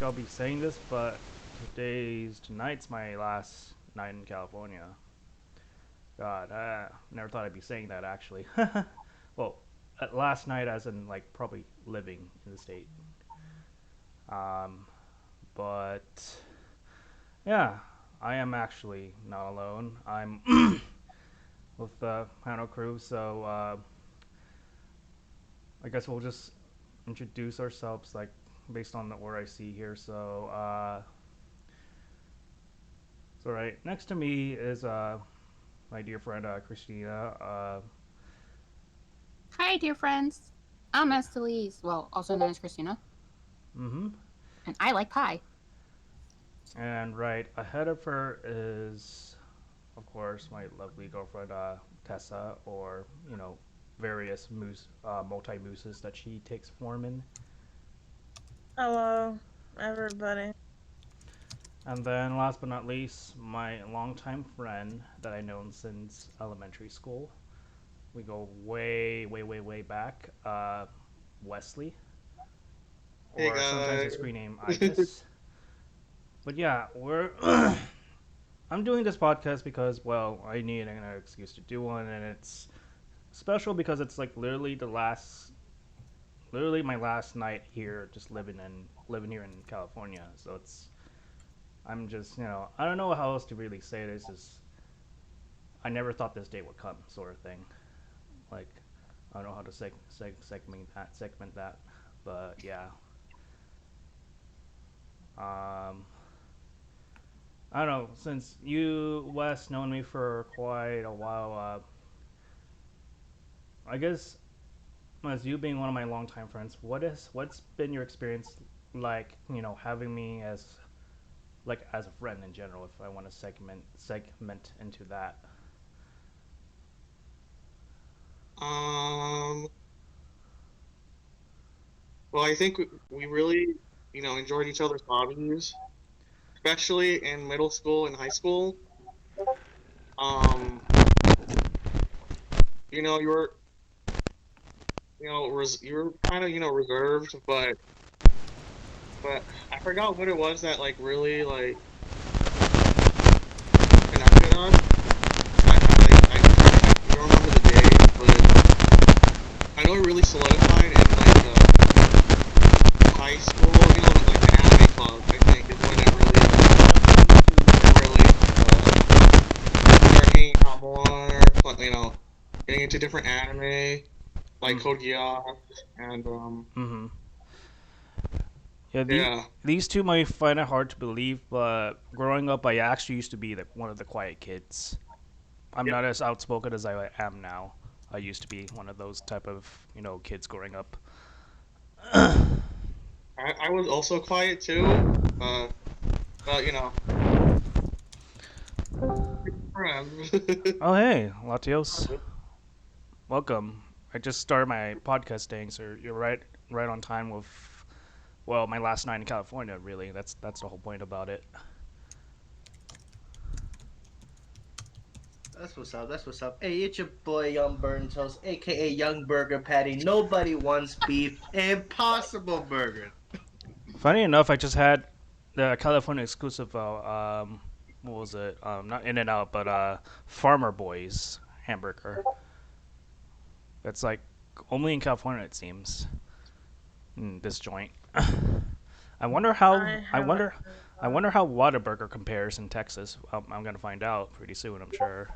I'll be saying this, but tonight's my last night in California. God, I never thought I'd be saying that actually. Well, last night as in like probably living in the state. Um, but yeah, I am actually not alone. I'm with the panel crew, so I guess we'll just introduce ourselves like based on the order I see here. So right next to me is my dear friend Christina. Hi, dear friends. I'm Estelise, well, also known as Christina, Mm-hmm. and I like pie. And right ahead of her is, of course, my lovely girlfriend Tessa, or various multi mooses that she takes form in. Hello, everybody. And then, last but not least, my longtime friend that I known since elementary school. We go way, way, way, way back. Wesley, Hey or sometimes guys. his screen name Ibis. But yeah, we're I'm doing this podcast because, well, I need an excuse to do one, and it's special because it's like literally my last night here, just living here in California. So I'm just, I don't know how else to really say this. Is I never thought this day would come, sort of thing. Like, I don't know how to segment that, but yeah. Um, I don't know. Since you, Wes, known me for quite a while, I guess as you being one of my longtime friends, what's been your experience like? Having me as as a friend in general. If I want to segment into that. Um, well, I think we really, enjoyed each other's hobbies, especially in middle school and high school. Um, you were, you were kind of, reserved, but I forgot what it was that like really like connected us. I don't remember the day, but I know it really solidified in like high school, like the anime club. I think is when it really started hanging out more. Like, getting into different anime like Mm. Code Geass and Mm-hmm. Yeah, yeah. these two might find it hard to believe, but growing up, I actually used to be one of the quiet kids. I'm Yep. not as outspoken as I am now. I used to be one of those type of kids growing up. I was also quiet too. Uh, but friends. Oh hey, Latios, welcome. I just started my podcasting, so you're right on time with my last night in California. Really, that's the whole point about it. That's what's up. That's what's up. Hey, it's your boy Young Burn Toast, aka Young Burger Patty. Nobody wants beef. Impossible Burger. Funny enough, I just had the California exclusive. What was it? Not In and Out, but Farmer Boys hamburger. It's like only in California, it seems. This joint. I wonder how. I I haven't wonder. heard I that. wonder how Whataburger compares in Texas. I'm gonna find out pretty soon. I'm sure.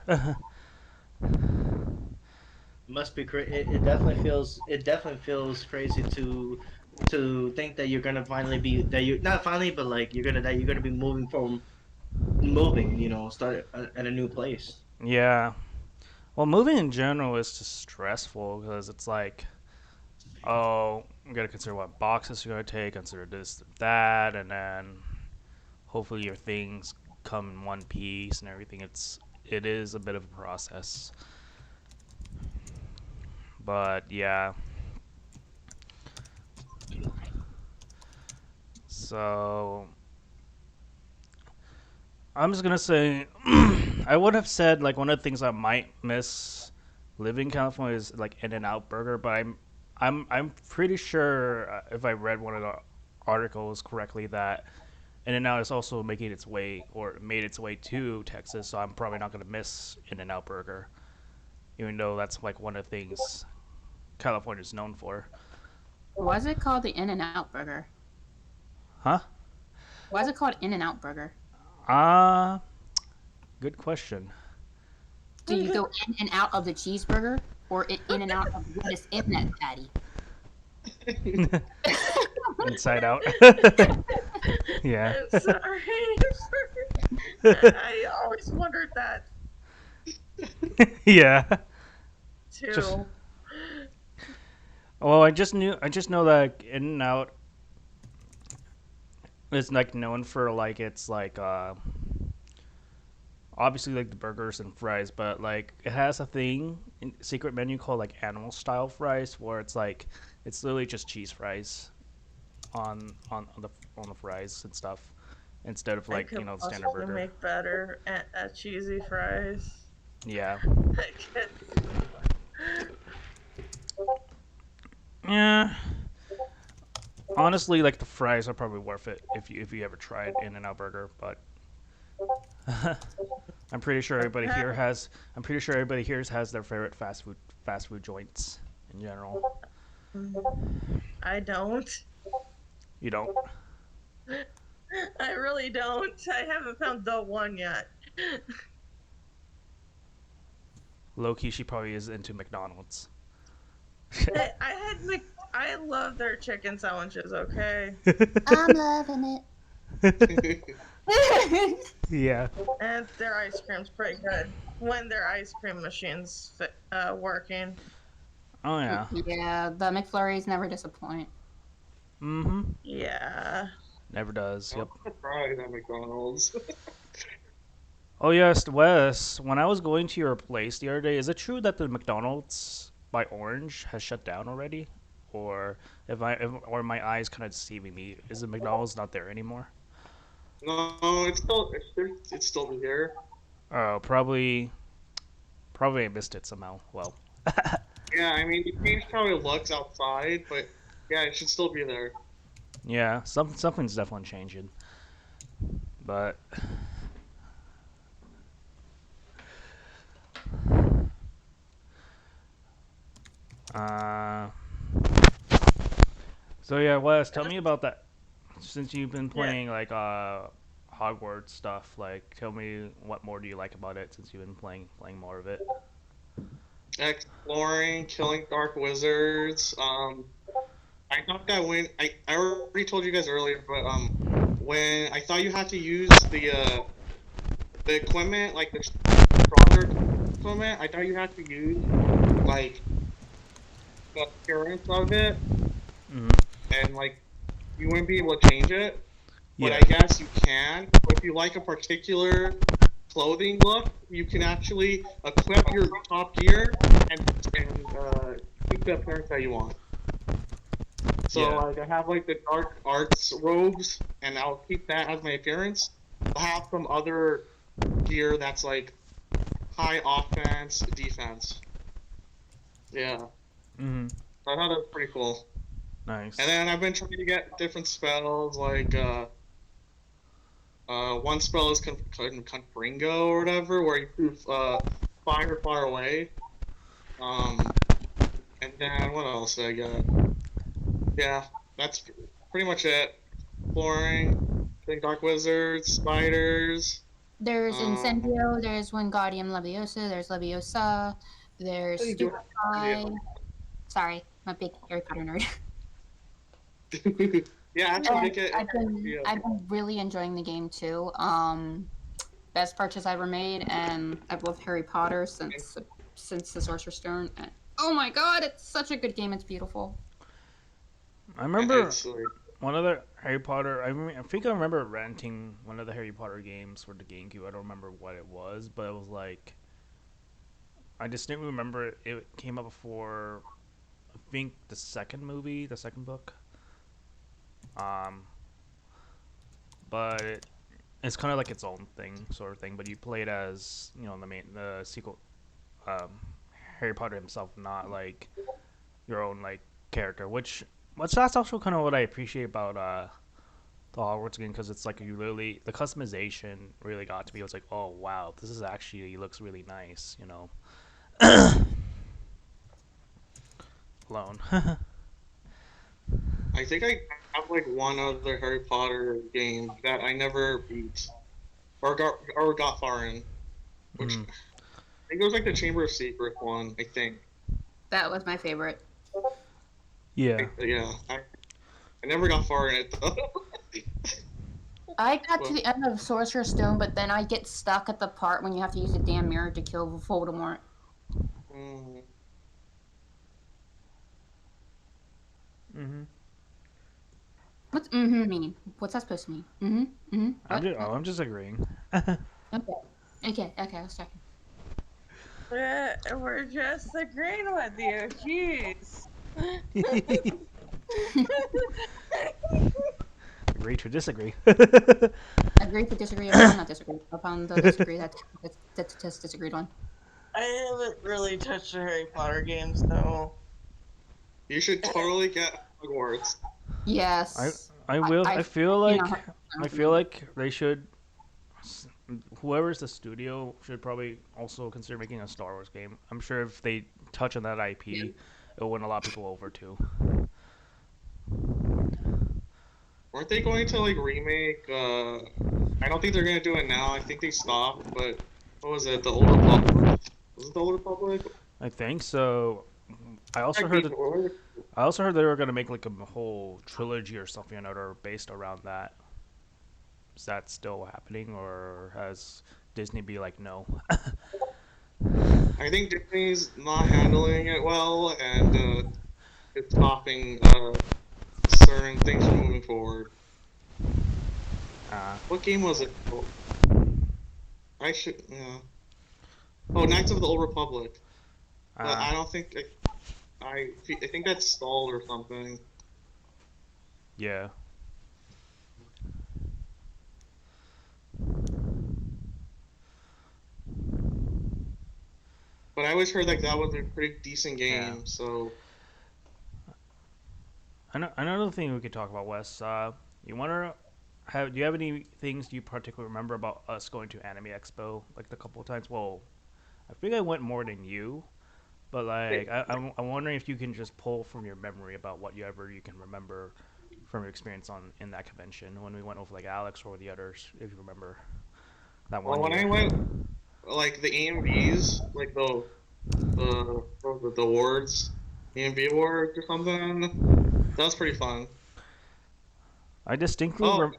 Must be crazy. It definitely feels. It definitely feels crazy to think that you're gonna finally be that you not finally, but like you're gonna be moving. Start at a new place. Yeah. Well, moving in general is just stressful because it's like, oh, you gotta consider what boxes you're gonna take, consider this, that, and then hopefully your things come in one piece and everything. It is a bit of a process, but yeah. So I'm just gonna say, I would have said like one of the things I might miss living in California is like In and Out Burger, but I'm pretty sure if I read one of the articles correctly that In-N-Out is also making its way or made its way to Texas, so I'm probably not gonna miss In-N-Out Burger, even though that's like one of the things California's known for. Why is it called the In-N-Out Burger? Huh? Why is it called In-N-Out Burger? Ah, good question. Do you go in and out of the cheeseburger, or in and out of what is in that patty? Inside Out. Yeah. I'm sorry. I always wondered that Yeah. Just too. well, I just know that In-N-Out is like known for like its like obviously like the burgers and fries, but like it has a thing secret menu called like animal style fries where it's literally just cheese fries on the fries and stuff instead of I like could the standard possibly burger. make better at cheesy fries. Yeah. I could. Yeah. Honestly, like the fries are probably worth it if you ever tried In-N-Out Burger, but I'm pretty sure everybody here has I'm pretty sure everybody here has their favorite fast food joints in general. I don't. You don't? I really don't. I haven't found the one yet. Low key, she probably is into McDonald's. I had I love their chicken sandwiches. Okay, I'm loving it. Yeah. and their ice cream's pretty good when their ice cream machine's working. Oh yeah. Yeah, the McFlurries never disappoint. Mm-hmm. Yeah. Never does. I'm Yep. surprised at McDonald's. Oh yes, Wes. When I was going to your place the other day, is it true that the McDonald's by Orange has shut down already, or or my eyes kind of deceiving me? Is the McDonald's not there anymore? No, it's still here. Oh, probably I missed it somehow. Well, Yeah, I mean, it changed how it looks outside, but yeah, it should still be there. yeah, something's definitely changing. But uh, so yeah, Wes, tell me about that. Since you've been Yeah. playing like Hogwarts stuff, like tell me what more do you like about it since you've been playing more of it. Exploring, killing dark wizards. I thought that I already told you guys earlier, but when I thought you had to use the equipment, like the stronger equipment, I thought you had to use like the appearance of it, Hmm. and like you wouldn't be able to change it. But Yeah. I guess you can. If you like a particular clothing look, you can actually equip your top gear and keep the appearance that you want. So Yeah. like I have like the dark arts robes, and I'll keep that as my appearance. I'll have some other gear that's like high offense, defense. Yeah, Hmm. I thought that was pretty cool. Nice. And then I've been trying to get different spells like one spell is Confringo or whatever, where you move fire far away. Um, and then what else did I get? Yeah, that's pretty much it. Exploring, killing dark wizards, spiders. There's Um, Incendio, there's Wingardium Leviosa, there's Leviosa, there's what are you doing? Stupefy. Sorry, I'm a big Harry Potter nerd. Yeah, actually And make it. I've been really enjoying the game too. Best purchase I ever made, and I've loved Harry Potter since the Sorcerer's Stone. And, oh my god, it's such a good game. It's beautiful. I remember It's like, one of the Harry Potter. I think I remember renting one of the Harry Potter games for the GameCube. I don't remember what it was, but it was like I distinctly remember it came up before. I think the second movie, the second book. Um, but it's kind of like its own thing, sort of thing. But you play it as the sequel, um, Harry Potter himself, not like your own like character. Which What's that's also kind of what I appreciate about the Hogwarts game because it's like you really the customization really got to me. It was like, oh wow, this is actually looks really nice, you know. Alone. I think I have like one other Harry Potter game that I never beat or got far in, which Mm, I think it was like the Chamber of Secrets one. I think. That was my favorite. yeah. I never got far in it though. I got to Well, the end of Sorcerer's Stone, but then I get stuck at the part when you have to use the damn mirror to kill Voldemort. mm, Hmm. What's mm-hmm mean? What's that supposed to mean? Mm-hmm. Mm-hmm. I'm just agreeing. Okay. Okay, I was checking. We're just agreeing with you. Jeez. Agree to disagree. Agree to disagree upon not disagree upon the disagree that's just disagreed on. I haven't really touched the Harry Potter games though. you should totally get Hogwarts. I Yes. I will. I I feel like they should. Whoever's the studio should probably also consider making a Star Wars game. I'm sure if they touch on that IP, it'll win a lot of people over too. Weren't they going to like remake? I don't think they're gonna do it now. I think they stopped. But what was it? The Old Republic? Was it the Old Republic? I think so. I also Heck, heard they- that. what was it? I also heard they were gonna make like a whole trilogy or something that are based around that. Is that still happening, or has Disney be like no? I think Disney's not handling it well, and it's stopping certain things from moving forward. Uh, What game was it? Oh, I should. Yeah. Oh, Knights of the Old Republic. But I uh, don't think I think that's stalled or something. yeah. But I always heard like that was a pretty decent Yeah. game. So Another thing we could talk about, Wes. You want to have? Do you have any things you particularly remember about us going to Anime Expo like the couple of times? Well, I think I went more than you, but like I'm wondering if you can just pull from your memory about whatever you can remember from your experience on in that convention when we went over like Alex or the others, if you remember that well, one when I year. went like the AMVs, like what was it, the awards, AMV awards or something. That was pretty fun. I distinctly Oh,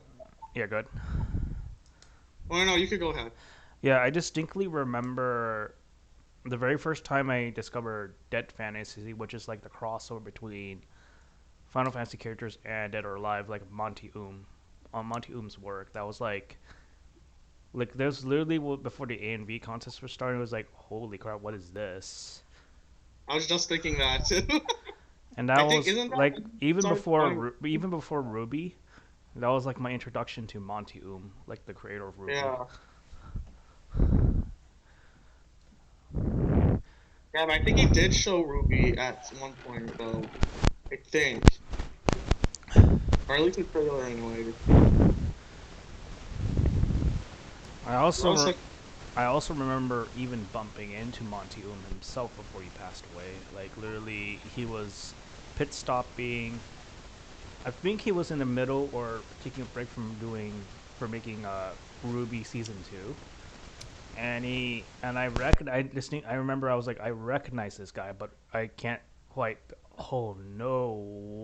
yeah, good. well, no, you could go ahead. Yeah, I distinctly remember the very first time I discovered Dead Fantasy, which is like the crossover between Final Fantasy characters and Dead or Alive, like Monty on Monty Oom's work. That was like there's literally before the A and V contest was starting. It was like, holy crap, what is this? I was just thinking that too. And that I think was isn't that like started flying? Even before Ruby, that was like my introduction to Monty Oom, like the creator of Ruby. Yeah, yeah, but I think he did show Ruby at one point though. I think, or at least the trailer anyway. I I also was like, I also remember even bumping into Monty Oom himself before he passed away. Like literally, he was pit stopping. I think he was in the middle or taking a break from making Ruby season 2, and I remember I was like I recognize this guy, but I can't quite. Oh no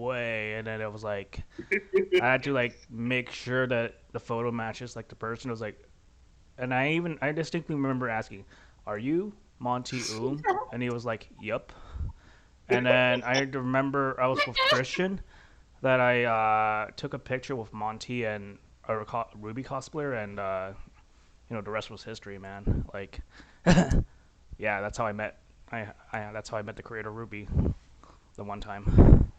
way! And then it was like I had to like make sure that the photo matches like the person. It was like, and I distinctly remember asking, "Are you Monty Oom?" And he was like, "Yup." And then I remember I was with Christian that I took a picture with Monty and a Ruby cosplayer, and the rest was history, man. Like, yeah, that's how I met. That's how I met the creator Ruby the one time.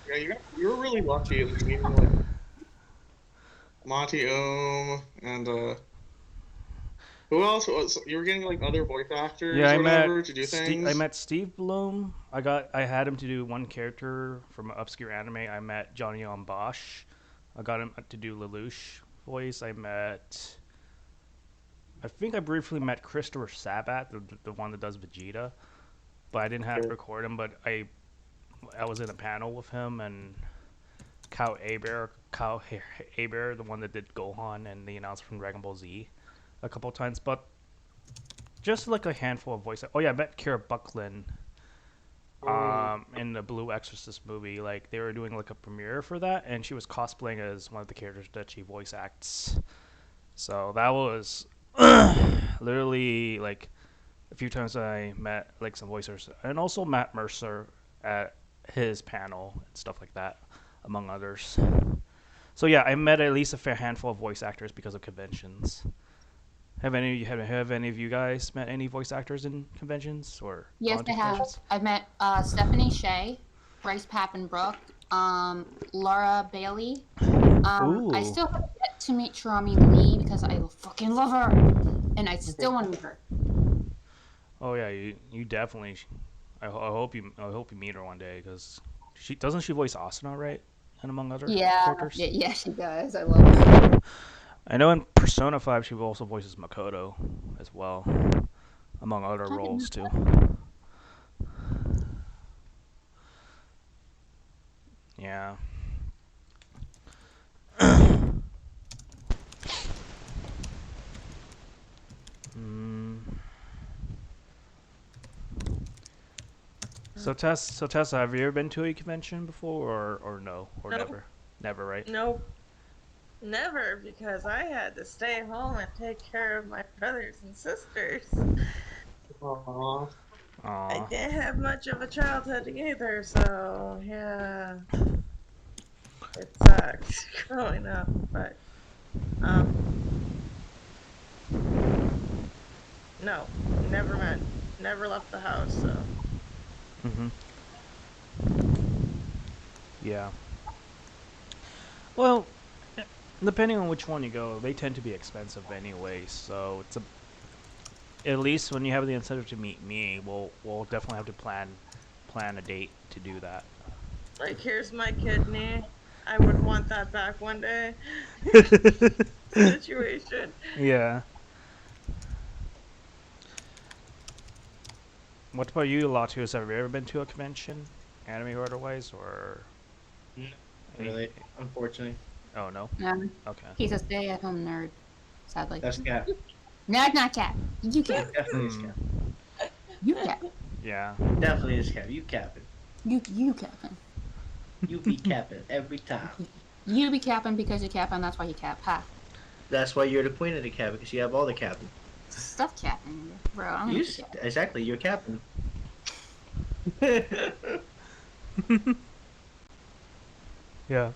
yeah, you were really lucky like, meeting like Monty Ohm and Who else was you were getting like other voice Yeah, actors or whatever to do I things? met Steve Bloom. I had him to do one character from an obscure anime. I met Johnny on Bosch. I got him to do Lelouch voice. I think I briefly met Christopher Sabat, the one that does Vegeta, but I didn't have to record him. But I was in a panel with him and Kyle Aber, the one that did Gohan and the announcer from Dragon Ball Z, a couple of times. But just like a handful of voices. Oh yeah, I met Kira Buckland in the Blue Exorcist movie. Like they were doing like a premiere for that, and she was cosplaying as one of the characters that she voice acts. So that was literally like a few times I met like some voicers, and also Matt Mercer at his panel and stuff like that, among others. So yeah, I met at least a fair handful of voice actors because of conventions. Have any of you guys met any voice actors in conventions or Yes, gone to I have. conventions? I've met Stephanie Shea, Bryce Papenbrook, Laura Bailey. I Ooh. still have yet to meet Shirami Lee because I fucking love her, and I still want to meet her. Oh yeah, you definitely. I hope you meet her one day because she doesn't she voice Asuna, right? And among other Yeah, characters. yeah, she does. I love her. I know in Persona 5 she also voices Makoto as well, among other I didn't know roles too. that. Yeah. Mm. So Tessa, have you ever been to a convention before, or no, or Nope. never? Never, right? Nope. Never, because I had to stay home and take care of my brothers and sisters. Aww. I Aw. didn't have much of a childhood either, so yeah, it sucked growing up. But um, no, never left the house. So Mhm. Yeah. Well, depending on which one you go, they tend to be expensive anyway. So it's a at least when you have the incentive to meet me, we'll definitely have to plan a date to do that. like, here's my kidney. I would want that back one day. Situation. Yeah. What about you, Latios? Have you ever been to a convention, anime or otherwise, or No, any? really, unfortunately. Oh no. No, Okay. he's a stay-at-home nerd. Sadly. That's Cap. No, not Cat. You Cat. Definitely is Hmm. Cap. You Cat. Yeah. Definitely is Cap. You capping. You capping. You be capping every time. You be capping because you cap, and that's why you cap. Ha. That's why you're the queen of the cap, because you have all the capping. Stuff capping, bro. I'm You gonna cap. exactly. You're capping. Yeah.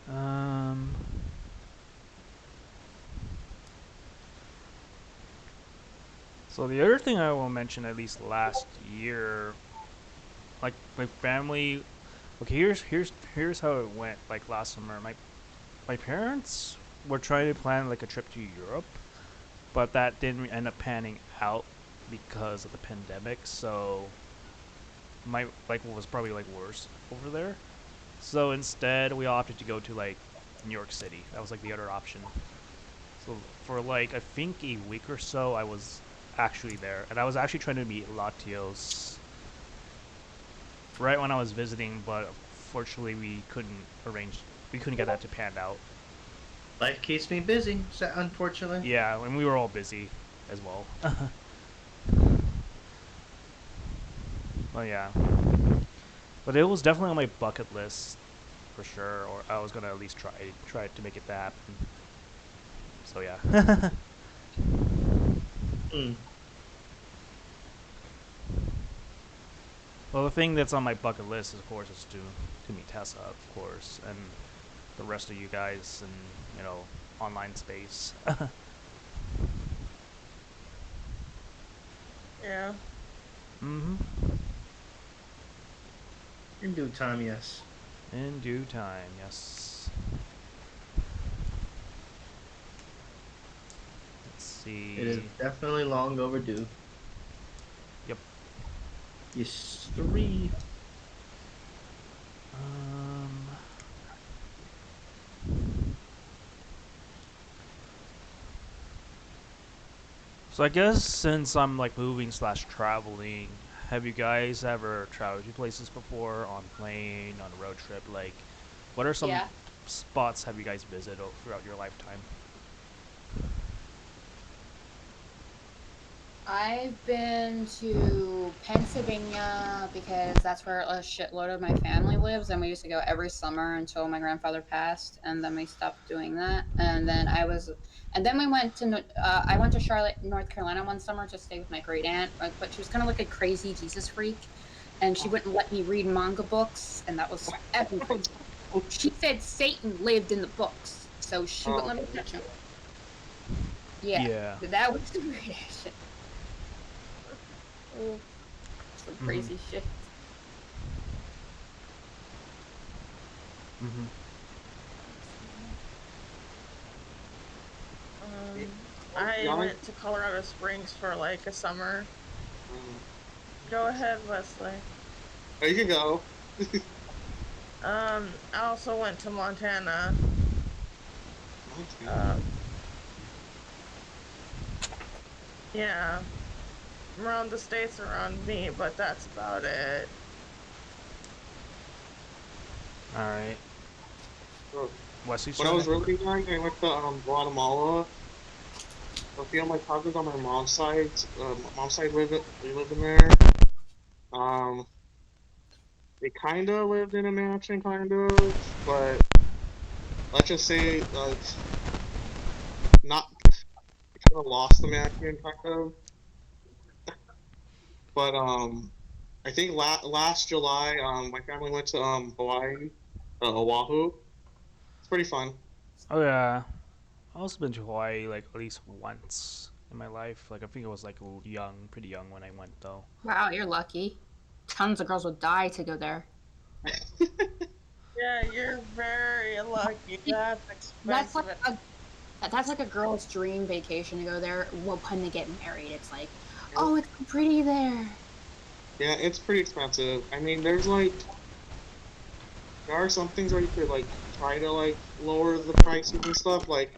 Um. So the other thing I will mention, at least last year, like my family. Okay, here's how it went. Like last summer, my parents were trying to plan like a trip to Europe, but that didn't end up panning out because of the pandemic. So my like what was probably like worse over there. So instead, we opted to go to like New York City. That was like the other option. So for like I think a week or so, I was actually there, and I was actually trying to meet Latios right when I was visiting, but fortunately we couldn't get that to pan out. Life keeps me busy, unfortunately. Yeah, and we were all busy as well. Well, yeah, but it was definitely on my bucket list for sure, or I was gonna at least try to make it happen. So yeah. Mm. Well, the thing that's on my bucket list, of course, is to meet Tessa, of course, and the rest of you guys, and online space. Yeah. Mhm. In due time, yes. In due time, yes. It is see. definitely long overdue. Yep. Yes, three. Um, so I guess since I'm like moving slash traveling, have you guys ever traveled to places before on plane, on a road trip? Like, what are some Yeah. spots have you guys visited throughout your lifetime? I've been to Pennsylvania because that's where a shitload of my family lives, and we used to go every summer until my grandfather passed, and then we stopped doing that. And then we went to, I went to Charlotte, North Carolina one summer to stay with my great aunt, but she was kind of like a crazy Jesus freak, and she wouldn't let me read manga books, and that was everything. She said Satan lived in the books, so she wouldn't Oh, let me touch him. Yeah, Yeah. that was the reaction. Oh, some Mhm. crazy shit. Mhm. I young. went to Colorado Springs for like a summer. Um, Go ahead, Wesley. there you go. I also went to Montana. Montana. Um, yeah, around the states around me, but that's about it. All right. So, Wesley's when I turn. was really young, I went to Guatemala. A few of my cousins on my mom's side they lived in there. Um, they kind of lived in a mansion, kind of, but let's just say not kind of lost the mansion, kind of. But I think last July, my family went to Hawaii, Oahu. It's pretty fun. Oh yeah. I also been to Hawaii like at least once in my life. Like I think I was like young, pretty young when I went though. Wow, you're lucky. Tons of girls would die to go there. Yeah, you're very lucky. That's That's like expensive. that's like a girl's dream vacation to go there. Well, when they get married, it's like, Yeah, oh, it's so pretty there. yeah, it's pretty expensive. I mean, there are some things where you could like try to like lower the prices and stuff. Like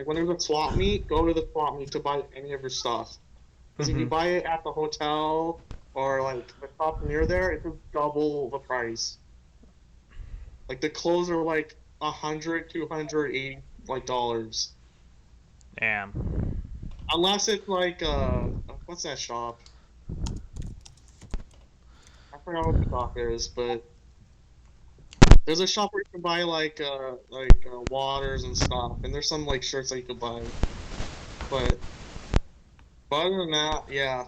when there's a swap meet, go to the swap meet to buy any of your stuff. Because if you Mhm. buy it at the hotel or like the shop near there, it's just double the price. Like the clothes are like 100, 280 like dollars. Damn. Unless it's like what's that shop? I forgot what the shop is, but there's a shop where you can buy waters and stuff, and there's some like shirts that you could buy. But other than that, yeah.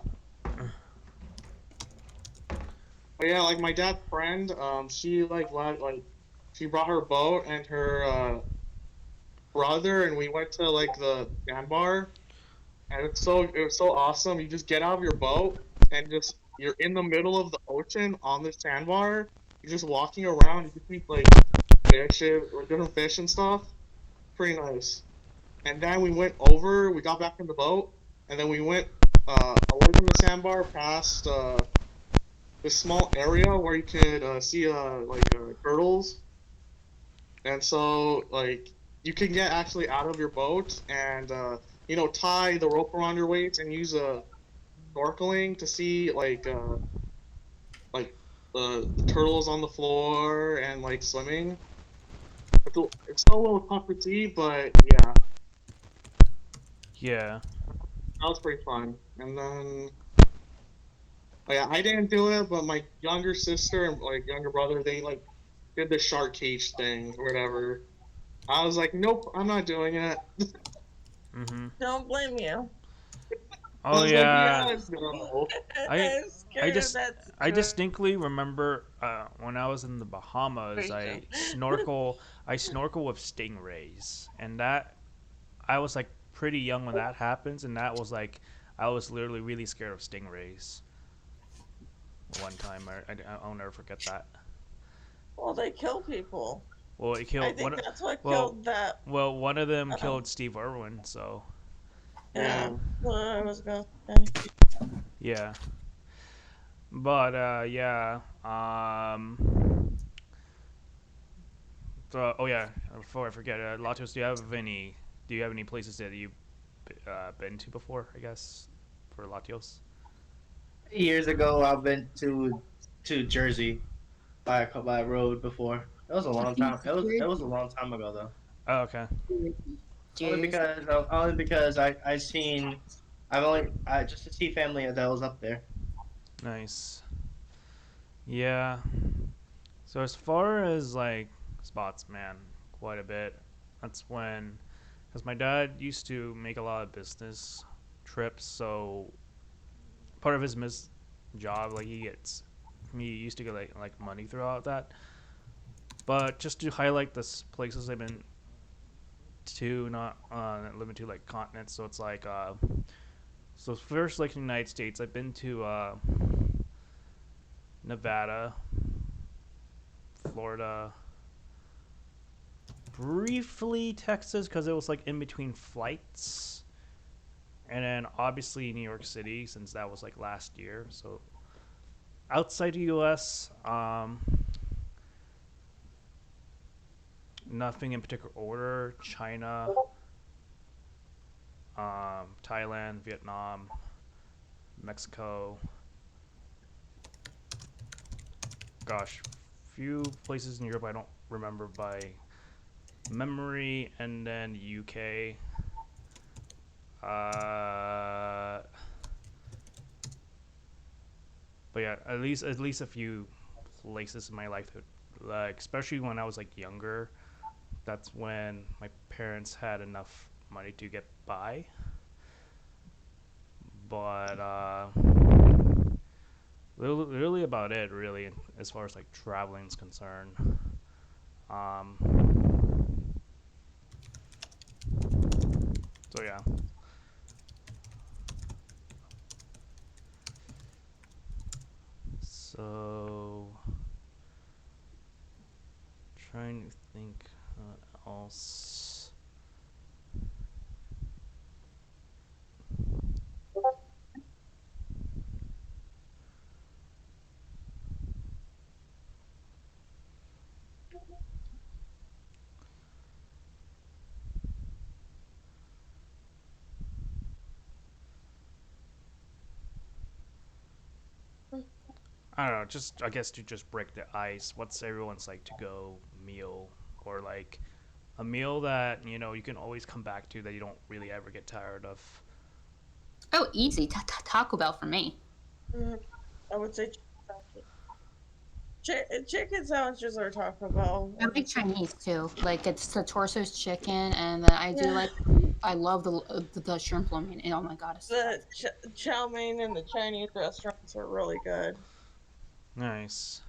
But yeah, like my dad's friend, she she brought her boat and her brother, and we went to like the sandbar, and it was so awesome. You just get out of your boat and just you're in the middle of the ocean on the sandbar. You're just walking around. You can see like different fish and stuff. Pretty nice. And then we got back in the boat, and then we went away from the sandbar past this small area where you could see turtles. And so like you can get actually out of your boat and tie the rope around your waist and use a snorkeling to see like the turtles on the floor and like swimming. It's still a little tough to see, but yeah, Yeah. that was pretty fun. And then yeah, I didn't do it, but my younger sister and like younger brother, they like did the shark cage thing or whatever. I was like, nope, I'm not doing it. Mhm. Don't blame you. I Oh was like, yeah. yeah, no. I I'm I scared of just that I situation. distinctly remember when I was in the Bahamas, I snorkel with stingrays, and that I was like pretty young when that happens, and that was like I was literally really scared of stingrays. One time, I'll never forget that. Well, they kill people. Well, it I killed think one. that's what Well, killed that. one of them Um, killed Steve Irwin. So Yeah. Yeah. I was gonna say. Yeah. But yeah. So, oh yeah. Before I forget, Latos, Do you have any places that you've been to before? I guess for Latios. Years ago, I've been to Jersey by road before. It was a long time. It was a long time ago though. Oh, okay. Jersey. Only because I seen I just to see family that was up there. Nice. Yeah. So as far as like spots, man, quite a bit. That's when, because my dad used to make a lot of business trips, so part of his job, like he used to get like money throughout that. But just to highlight the places I've been to, not limited to like continents. So it's like so first like in the United States, I've been to Nevada, Florida, briefly Texas because it was like in between flights, and then obviously New York City since that was like last year. So outside the U.S., nothing in particular order. China, Thailand, Vietnam, Mexico. Gosh, few places in Europe I don't remember by memory, and then UK. Uh, but yeah, at least a few places in my life that, like, especially when I was like younger. That's when my parents had enough money to get by. But really about it, really, as far as like traveling is concerned. Um, so yeah. So trying to think else. I don't know. Just I guess to just break the ice. What's everyone's like to go meal, or like a meal that you can always come back to that you don't really ever get tired of. Oh, easy. Taco Bell for me. Mm, I would say chicken sandwiches or Taco Bell. I like Chinese too. Like it's the torso's chicken, and then I do Yeah, like. I love the shrimp lo mein. Oh my god, it's the chow mein in the Chinese restaurants are really good. Nice.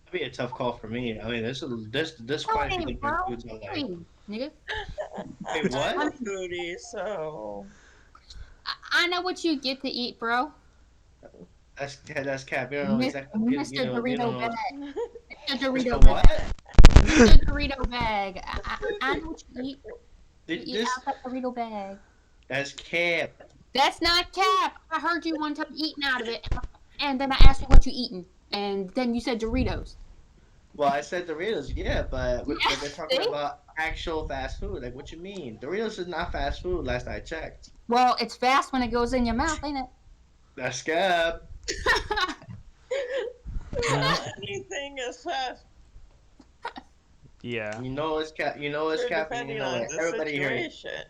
That'd be a tough call for me. I mean, there's no, quite a it few ain't, different bro. foods I like. Hey, nigga. Wait, I'm what? a foodie, so I know what you get to eat, bro. That's cap. You don't know exactly. Mr. You don't Dorito know. bag. Mr. Mr. Dorito What? bag. Mr. Dorito bag. I know what you eat. You eat This out that Dorito bag. that's cap. That's not cap. I heard you one time eating out of it, and then I asked you what you eating, and then you said Doritos. Well, I said Doritos, yeah, but we're Yes, talking see? about actual fast food. Like, what you mean? Doritos is not fast food. Last I checked. Well, it's fast when it goes in your mouth, ain't That's cap. it? well, anything is fast. Yeah. You know it's cap. You know it's cap, and you Depending know on it. the Everybody here. situation.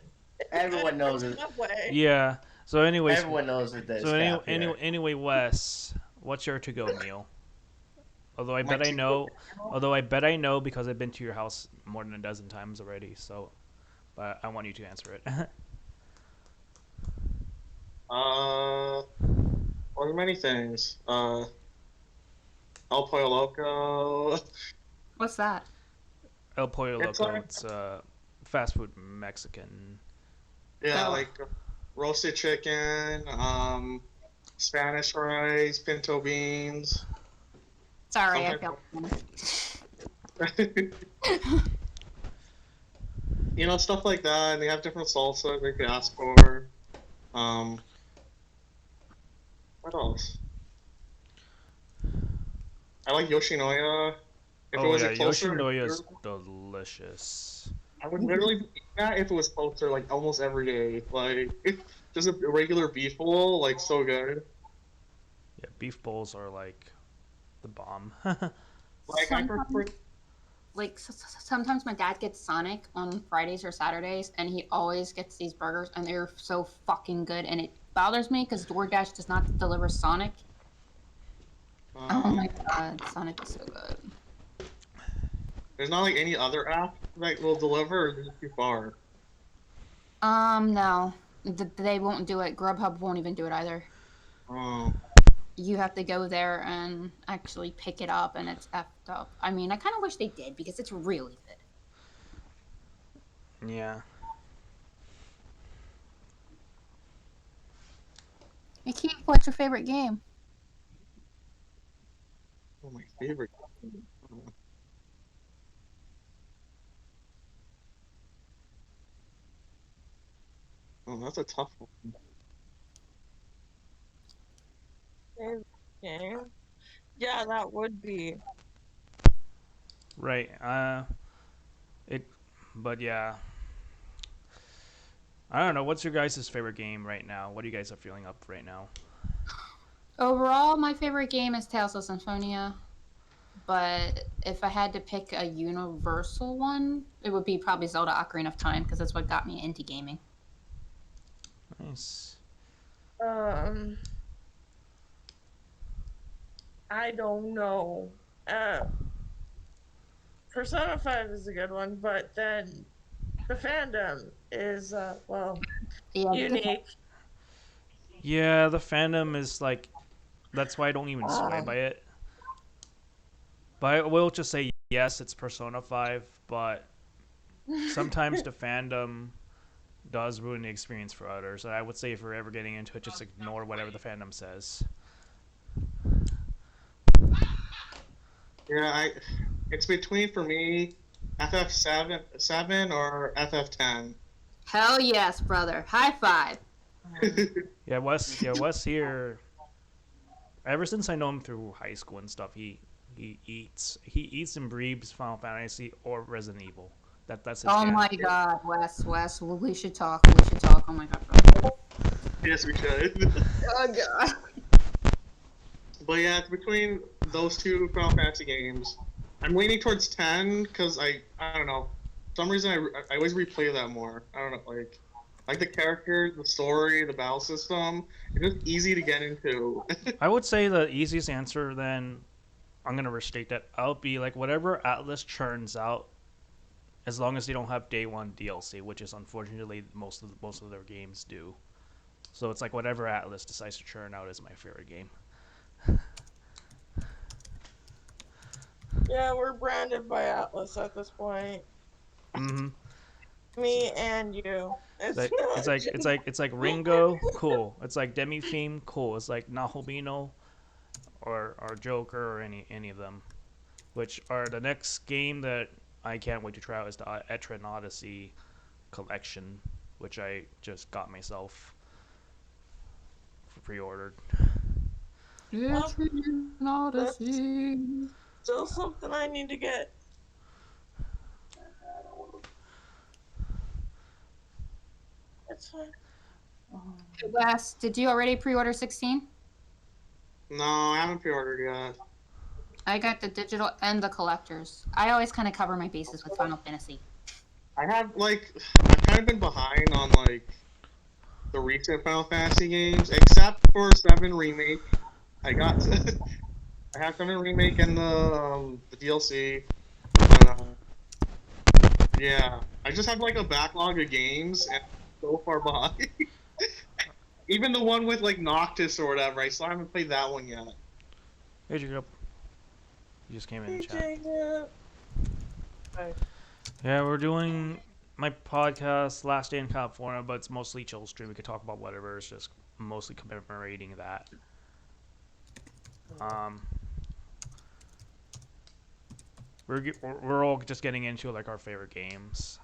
Everyone knows it. Subway. Yeah. So, anyways, Everyone knows that so there's cap here. anyway, Wes, what's your to-go meal? Although I My bet I to-go know, although I bet I know because I've been to your house more than a dozen times already. So, but I want you to answer it. well, there are many things. El Pollo Loco. What's that? El Pollo It's Loco. like, It's fast food Mexican. yeah, Oh, like roasted chicken, Spanish rice, pinto beans. sorry, I Sometimes, felt. yeah, stuff like that. And they have different salsa they could ask for. Um, what else? I like Yoshinoya. If it Oh was yeah, a closer, Yoshinoya is delicious. I would literally eat that if it was closer like almost every day. Like just a regular beef bowl, like so good. Yeah, beef bowls are like the bomb. Like I Sometimes, prefer. like sometimes my dad gets Sonic on Fridays or Saturdays, and he always gets these burgers, and they're so fucking good. And it bothers me because DoorDash does not deliver Sonic. Oh Um, my god, Sonic is so good. there's not like any other app that will deliver, or is it too far? No, they won't do it. Grubhub won't even do it either. Um, You have to go there and actually pick it up, and it's effed up. I mean, I kind of wish they did because it's really good. Yeah. Hey, Keith, what's your favorite game? oh, my favorite. Oh, that's a tough one. Favorite game? Yeah, that would be. Right. It. But yeah, I don't know. What's your guys' favorite game right now? What do you guys are feeling up right now? Overall, my favorite game is Tales of Symphonia, but if I had to pick a universal one, it would be probably Zelda Ocarina of Time because that's what got me into gaming. Nice. Um, I don't know. Persona 5 is a good one, but then the fandom is well, Yeah, unique. Yeah, the fandom is like. That's why I don't even sway Um, by it. But I will just say yes, it's Persona 5, but sometimes the fandom does ruin the experience for others. And I would say if you're ever getting into it, just ignore whatever the fandom says. Yeah, it's between for me, FF7 or FF10. hell yes, brother. High five. Wes here. Ever since I know him through high school and stuff, he eats and breathes Final Fantasy or Resident Evil. That's his Oh jam. my god, Wes, we should talk. We should talk. Oh my god, brother. Yes, we should. Oh god. But yeah, it's between those two Final Fantasy games. I'm leaning towards 10 because I don't know. For some reason I always replay that more. I don't know, like the characters, the story, the battle system. It's just easy to get into. I would say the easiest answer then, I'm gonna restate that. I'll be like whatever Atlas churns out, as long as they don't have day one DLC, which is unfortunately most of their games do. So it's like whatever Atlas decides to churn out is my favorite game. yeah, we're branded by Atlas at this point. Mm-hmm. Me and you. It's It's like it's not like just... it's like it's like Ringo, cool. It's like Demi Theme, cool. It's like Nahomino or Joker or any of them, which are the next game that I can't wait to try out is the Etran Odyssey collection, which I just got myself for pre-ordered. It's Well, an that's odyssey. still something I need to get. It's fine. Wes, did you already pre-order 16? No, I haven't pre-ordered yet. I got the digital and the collectors. I always kind of cover my bases with Final Fantasy. I have I've kind of been behind on the recent Final Fantasy games, except for 7 remake. I got I have 7 remake and the DLC. But, yeah, I just have like a backlog of games and I'm so far behind. Even the one with like Noctis or whatever, I still haven't played that one yet. Here you go. You just came in the chat. DJ, Bye. Yeah, we're doing my podcast last day in California, but it's mostly chill stream. We could talk about whatever. It's just mostly commemorating that. Um, we're all just getting into like our favorite games.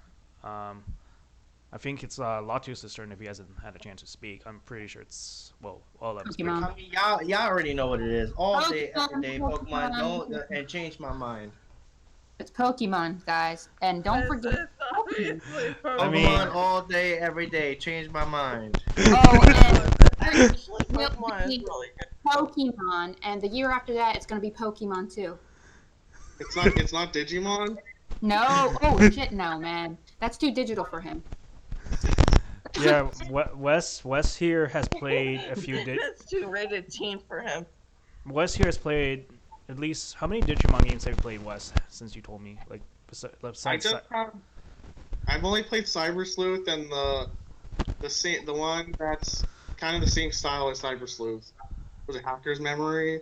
I think it's Latios' turn if he hasn't had a chance to speak. I'm pretty sure it's well, all of us. Pokemon. I mean, y'all already know what it is. All day, every day, Pokemon. Pokemon. Don't and change my mind. It's Pokemon, guys, and don't It's, forget it's obviously Pokemon. I mean- Pokemon all day, every day. Change my mind. Oh, and Actually, Well, Pokemon is really good. Pokemon, and the year after that, it's gonna be Pokemon too. It's not Digimon. No, oh shit, no, man, that's too digital for him. Yeah, Wes here has played a few. It's too rated teen for him. Wes here has played at least how many Digimon games have you played, Wes? Since you told me, like besides. I've only played Cyber Sleuth and the one that's kind of the same style as Cyber Sleuth. Was it Hacker's Memory?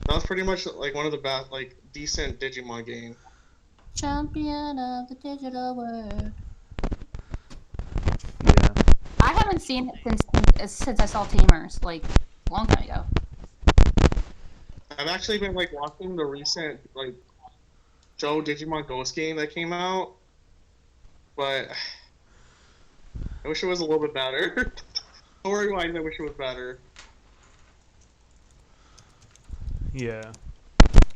That was pretty much like one of the best, like decent Digimon games. Champion of the digital world. Yeah. I haven't seen it since I saw Tamers, like a long time ago. I've actually been like watching the recent like Joe Digimon Ghost game that came out, but I wish it was a little bit better. Story-wise, I wish it was better. Yeah.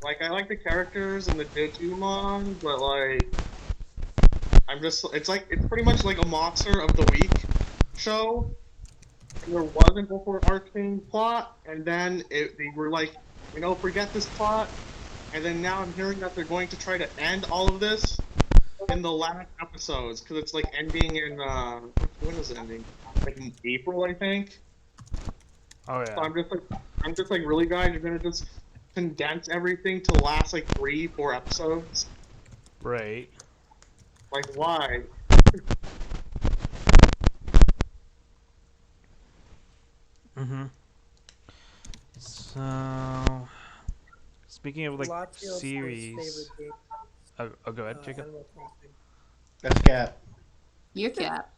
Like I like the characters and the Digimon, but like it's pretty much like a Monster of the Week show. There wasn't before arcane plot, and then they were like, forget this plot, and then now I'm hearing that they're going to try to end all of this in the last episodes because it's like ending in when is it ending? Like in April, I think. Oh So yeah. I'm just like, really, guys, you're gonna just condense everything to last like 3-4 episodes? Right. Like, why? Mhm. So, speaking of like Latio's series, favorite game. go ahead, Jacob. Animal Crossing. That's Cap. Your cat.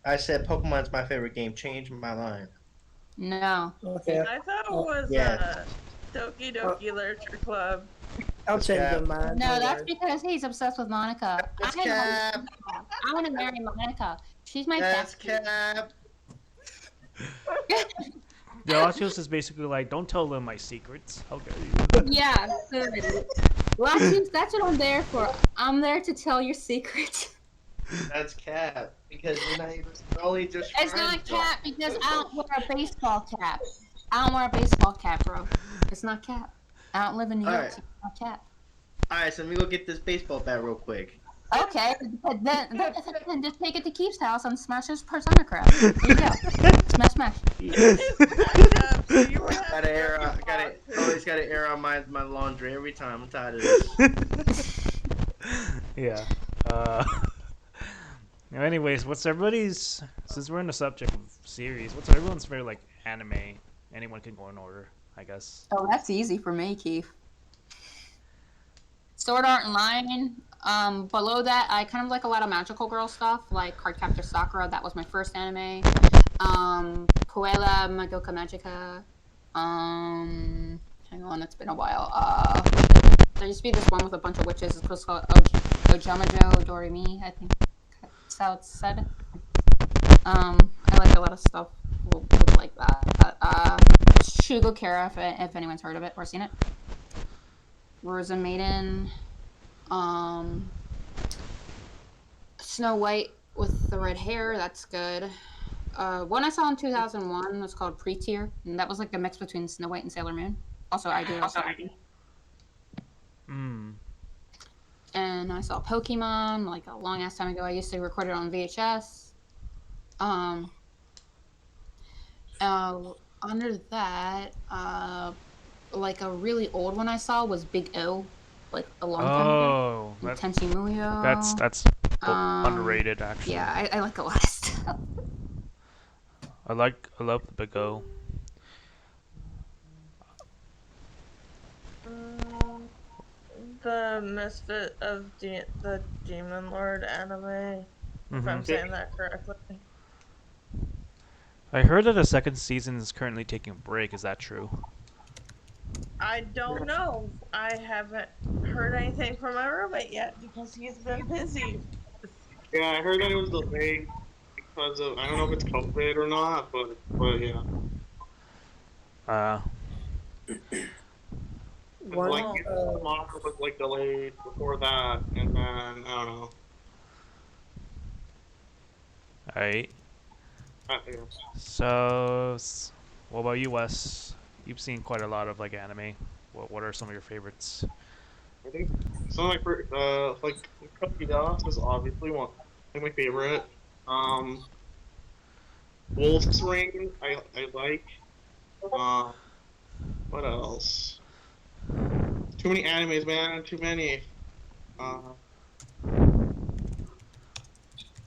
I said Pokemon's my favorite game. Change my mind. No. Okay, I thought it was Yeah. Doki Doki Literature Club. I'll That's change Cap. my mind. No, don't that's worry. because he's obsessed with Monica. That's I Cap. want to marry Monica. She's my That's bestie. Cap. The Latios is basically like, don't tell them my secrets. How dare you? Yeah, good. Latios, that's what I'm there for. I'm there to tell your secrets. That's Cap. Because we're not even only just It's friends, not though. cap because I don't wear a baseball cap. I don't wear a baseball cap, bro. It's not cap. I don't live in New York, Alright. so it's not cap. Alright, so let me go get this baseball bat real quick. Okay, then just take it to Keith's house and smash his persona crap. There you go. Smash, smash. So you were Gotta air out. Always gotta air out my laundry every time. I'm tired of this. Yeah. Now, anyways, since we're in the subject of series, what's everyone's favorite like anime? Anyone can go in order, I guess. Oh, that's easy for me, Keith. Sword Art Online. Below that, I kind of like a lot of magical girl stuff, like Cardcaptor Sakura. That was my first anime. Puella Madoka Magica. Hang on, it's been a while. There used to be this one with a bunch of witches. It's called Ojamajo Doremi, I think that's how it's said. I like a lot of stuff with like that. Shugo Kara, if anyone's heard of it or seen it. Rosa Maiden. Snow White with the red hair, that's good. One I saw in 2001 was called Pre-Tier, and that was like a mix between Snow White and Sailor Moon. Also, I do. Mm. And I saw Pokemon like a long ass time ago. I used to record it on VHS. Under that, like a really old one I saw was Big O, like a long time ago. Oh, Tenchi Muyo. that's underrated actually. Yeah, I like a lot of stuff. I love the Big O. The Misfit of the Demon Lord anime, if I'm Mhm. saying that correctly. I heard that the second season is currently taking a break. Is that true? I don't know. I haven't heard anything from my roommate yet because he's been busy. Yeah, I heard that it was delayed because of I don't know if it's COVID or not, but yeah, Uh, like Well, the model was like delayed before that, and then I don't know. alright. Yeah. So, what about you, Wes? You've seen quite a lot of like anime. What are some of your favorites? I think some of my like Kiefcast is obviously one like my favorite. Um, Wolf's Ring I like. Um, what else? Too many animes, man. Too many. Uh,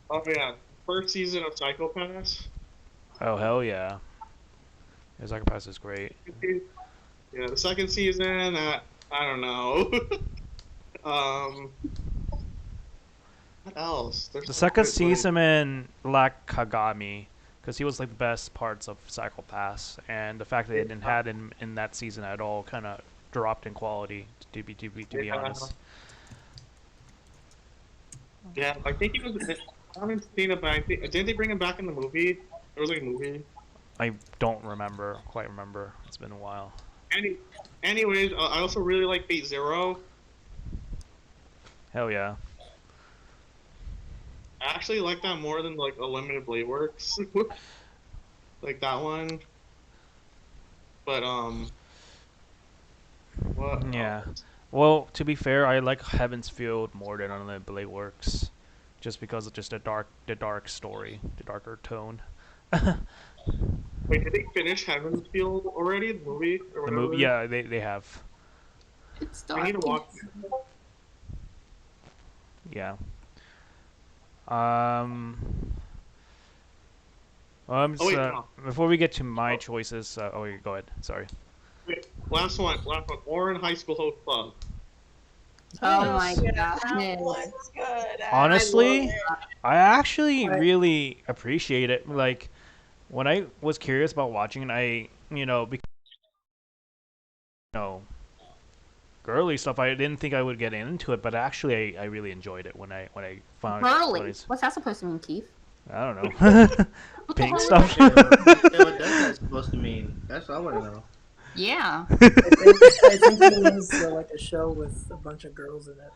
oh yeah, first season of Psychopaths. Oh hell yeah, Pass is great. Yeah, the second season. I don't know. um, what else? There's The some second good like. season in lacked Kagami because he was like the best parts of Psychopaths, and the fact that they didn't had him in that season at all kind of dropped in quality. To be Yeah, honest, yeah. I think he was. I haven't seen it, but I think didn't they bring him back in the movie? There was like a movie. I don't quite remember. It's been a while. Any, anyways, I also really like Fate Zero. Hell yeah. I actually like that more than like a Limited Blade Works, like that one. But what Yeah. else? Well, to be fair, I like Heaven's Field more than Unlimited Blade Works, just because of just the dark story, the darker tone. The Wait, did they finish Heaven's Field already? The movie or movie, whatever? yeah, they have, It's I need dark. to watch. yeah. Um, Oh wait, no. before we get to my Oh, choices, oh, yeah, go ahead. Sorry. wait. Last one. Last one. Orin High School Host Club. Oh oh my yeah, god. that one's good. I love Honestly, I actually I, really appreciate it. Like when I was curious about watching it, because you know, girly stuff, I didn't think I would get into it, but actually, I really enjoyed it when I found Burly. What's that supposed to mean, Keith? I don't know, What the pink hell is stuff. that? Yeah, what does that supposed to mean? That's what I want to know. Yeah. I think it was like a show with a bunch of girls in it.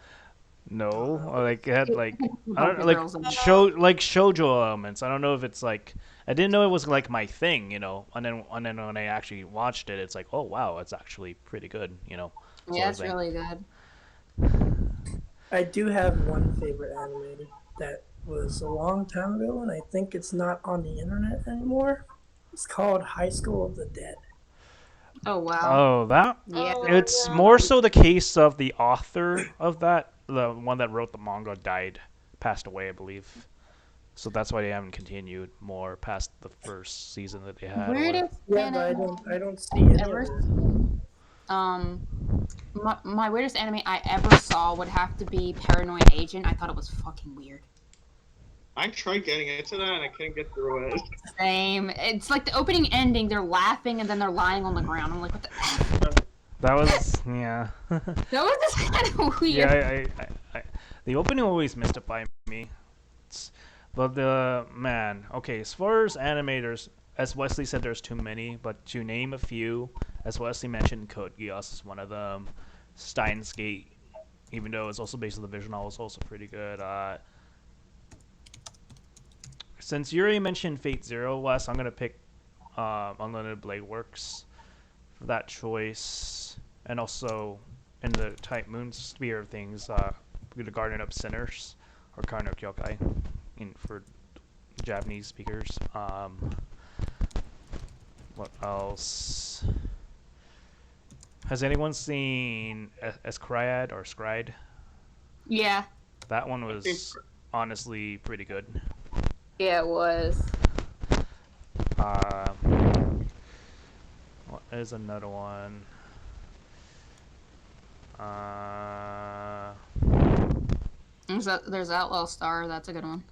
No, Uh, or, like it had like A I bunch don't of like girls in it. shoujo elements. I don't know if it's like I didn't know it was like my thing, and then when I actually watched it, it's like, oh wow, it's actually pretty good, sort Yeah, of it's thing. really good. I do have one favorite anime that was a long time ago, and I think it's not on the internet anymore. It's called High School of the Dead. Oh wow. Oh, that Yeah. Oh it's yeah. more so the case of the author of that, the one that wrote the manga died, passed away, I believe. So that's why they haven't continued more past the first season that they had or whatever. Weirdest Yeah, but I anime don't see any of ever it. seen. Um, my weirdest anime I ever saw would have to be Paranoid Agent. I thought it was fucking weird. I tried getting into that and I couldn't get through it. Same. It's like the opening ending. They're laughing and then they're lying on the ground. I'm like, what the? F? That was yeah. That was just kind of weird. Yeah, the opening always mystified me. But the man, okay, as far as animators, as Wesley said, there's too many. But to name a few, as Wesley mentioned, Code Geass is one of them. Steins Gate, even though it's also based on the visual novel, is also pretty good. Since you already mentioned Fate Zero, Wes, I'm gonna pick Unlimited Blade Works for that choice, and also in the Type Moon sphere of things, the Garden of Sinners or Karno Kyokai, for Japanese speakers. What else? Has anyone seen Escriad or Scried? Yeah. That one I think was honestly pretty good. Yeah, it was. Uh, what is another one? Uh, There's Outlaw Star. That's a good one.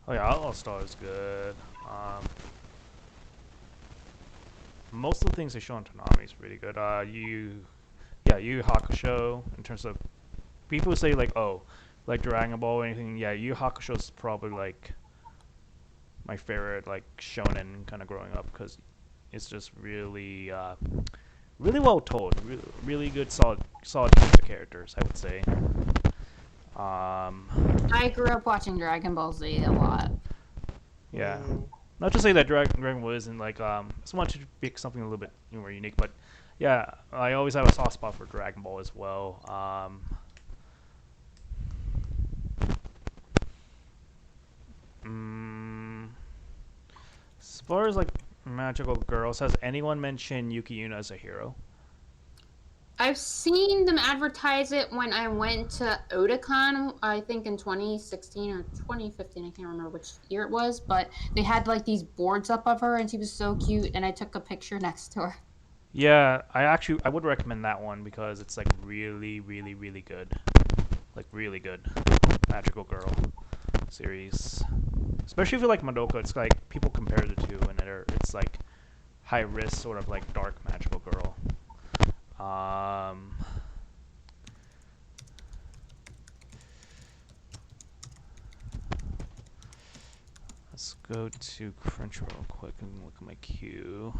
oh yeah, Outlaw Star is good. Most of the things they show on Toonami is pretty good. Yu Hakusho in terms of people say like, oh, like Dragon Ball or anything. Yeah, Yu Yu Hakusho is probably like my favorite like shonen kind of growing up because it's just really really well told, really good solid cast of characters, I would say. I grew up watching Dragon Ball Z a lot. Yeah. Mm. Not to say that Dragon Ball isn't like so much to be something a little bit more unique, but yeah, I always have a soft spot for Dragon Ball as well. Mm, as far as like magical girls, has anyone mentioned Yuki Yuna as a hero? I've seen them advertise it when I went to Otakon, I think in 2016 or 2015. I can't remember which year it was, but they had like these boards up of her, and she was so cute. And I took a picture next to her. Yeah, I would recommend that one because it's like really, really, really good. Like really good magical girl series. Especially if you like Madoka, it's like people compare the two, and it's like high risk, sort of like dark magical girl. Um, let's go to Crunchyroll real quick and look at my queue.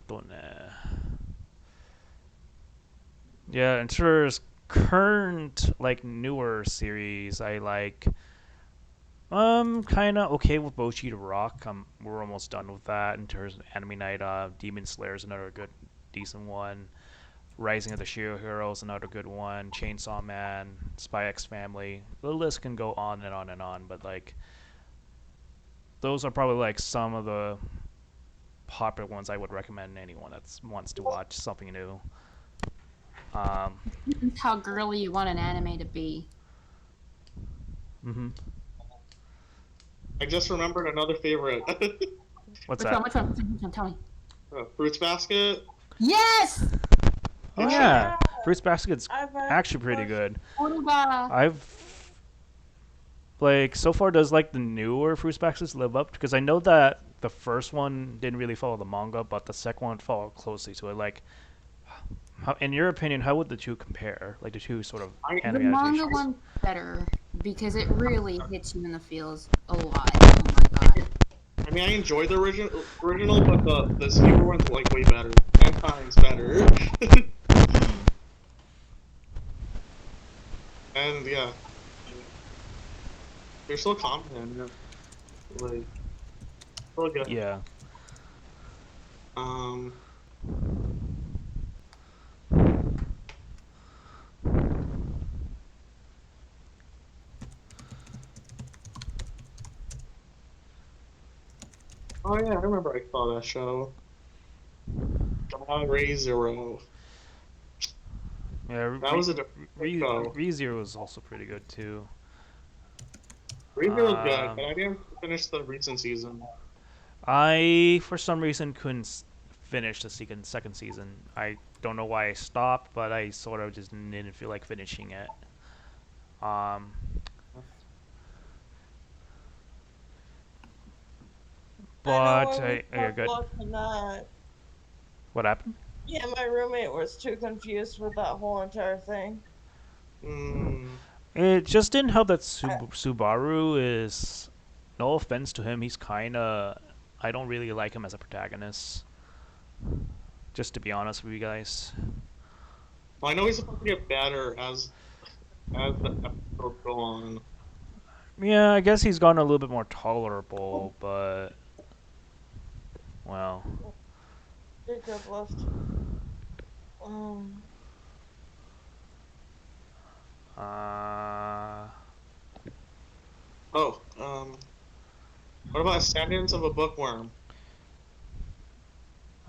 とね. Yeah, in terms of current like newer series, I like kind of okay with Bochi to Rock. We're almost done with that in terms of Anime Night. Demon Slayer is another good, decent one. Rising of the Shield Heroes, another good one. Chainsaw Man, Spy X Family. The list can go on and on and on, but like those are probably like some of the popular ones I would recommend anyone that wants to watch something new. That's how girly you want an anime to be. Mm-hmm. I just remembered another favorite. What's Which that? one? Which one? Which one? Tell me. Fruits Basket. Yes. Oh Oh, yeah, yeah. Fruits Basket's I've actually pretty good. Oruga. I've like so far does like the newer Fruits Baskets live up because I know that the first one didn't really follow the manga, but the second one followed closely to it. Like, how, in your opinion, how would the two compare? Like the two sort of I The anime manga adaptations? one's better because it really hits you in the feels a lot. Oh my god. I mean, I enjoyed the original, but the newer one's like way better, 10 times better. And yeah, they're so confident. Yeah. Like, so good. Yeah. Um. Oh yeah, I remember I saw that show. Ray Zero. Yeah, That was a different show. ReZero was also pretty good too. Ray Zero's good, Um, but I didn't finish the recent season. I for some reason couldn't finish the second season. I don't know why I stopped, but I sort of just didn't feel like finishing it. Um, I know but when we yeah, stopped good. watching that. What happened? Yeah, my roommate was too confused with that whole entire thing. Hmm. It just didn't help that I, Subaru is. No offense to him, he's kind of. I don't really like him as a protagonist. Just to be honest with you guys. Well, I know he's supposed to get better as the episodes go on. Yeah, I guess he's gotten a little bit more tolerable, but well, Jacob left. Um, uh, Oh, what about Ascendance of a Bookworm?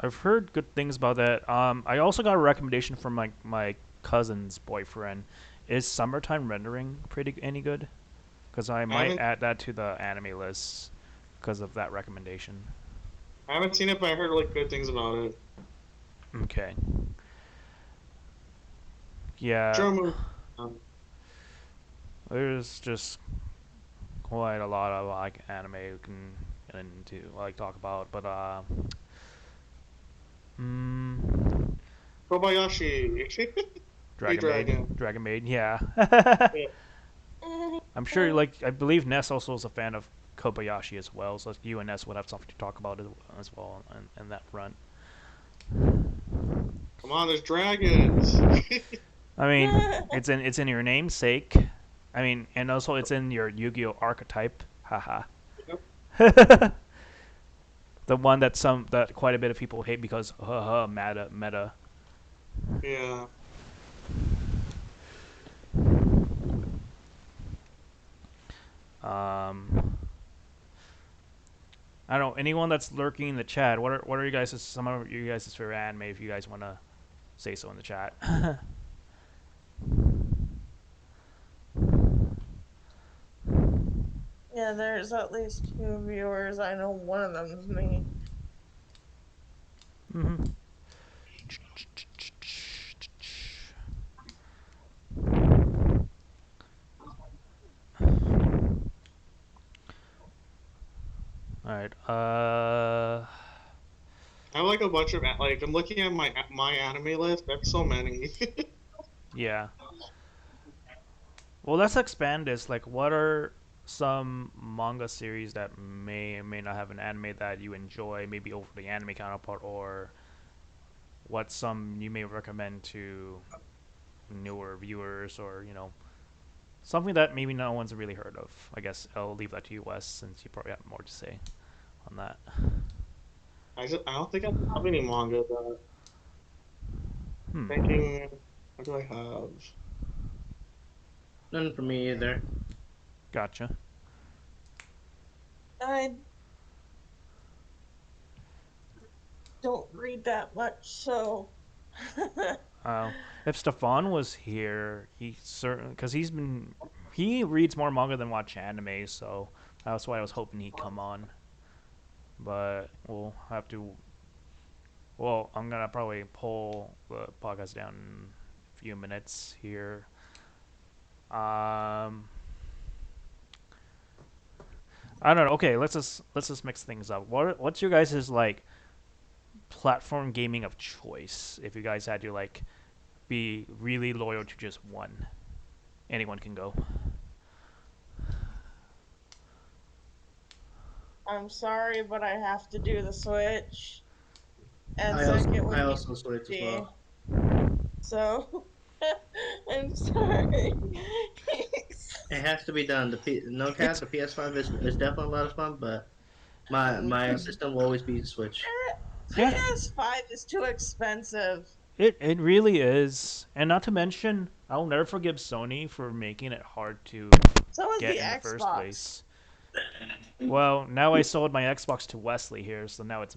I've heard good things about that. I also got a recommendation from my cousin's boyfriend. Is Summertime Rendering pretty any good? Because I I might haven't add that to the anime list because of that recommendation. I haven't seen it, but I heard like good things about it. Okay. Yeah, German. there's just quite a lot of like anime we can get into, like talk about, but mm, Kobayashi. Hey, Dragon Maid. Dragon. Dragon Maid, yeah. Yeah. I'm sure, like, I believe Ness also is a fan of Kobayashi as well, so you and Ness would have something to talk about as well in that front. Come on, there's dragons. I mean, it's in your namesake. I mean, and also it's in your Yu-Gi-Oh archetype. Haha. Yep. The one that quite a bit of people hate because meta. Yeah. Um, I don't know anyone that's lurking in the chat. What are you guys some of you guys' favorite anime? If you guys want to say so in the chat. Yeah, there's at least two viewers. I know one of them's me. hmm All right. I have like a bunch of like I'm looking at my anime list. That's so many. Yeah. Well, let's expand this. Like, what are some manga series that may or may not have an anime that you enjoy, maybe over the anime counterpart, or what some you may recommend to newer viewers, or something that maybe no one's really heard of. I guess I'll leave that to you, Wes, since you probably have more to say on that. I don't think I have any manga. But Hmm. thinking, what do I have? None for me either. Gotcha. I don't read that much, so. Uh, if Stefan was here, he certain because he reads more manga than watch anime, so that's why I was hoping he'd come on. But we'll have to. Well, I'm gonna probably pull the podcast down in a few minutes here. I don't know. Okay, let's just mix things up. What's your guys' like platform gaming of choice? If you guys had to like be really loyal to just one, anyone can go. I'm sorry, but I have to do the Switch. And I also second I would be also switch as PUBG. well. So, I'm sorry. It has to be done. No cap. The PS5 is definitely a lot of fun, but my system will always be Switch. Yeah, PS5 is too expensive. it really is, and not to mention, I'll never forgive Sony for making it hard to So is get the in the first Xbox. place. Well, now I sold my Xbox to Wesley here, so now it's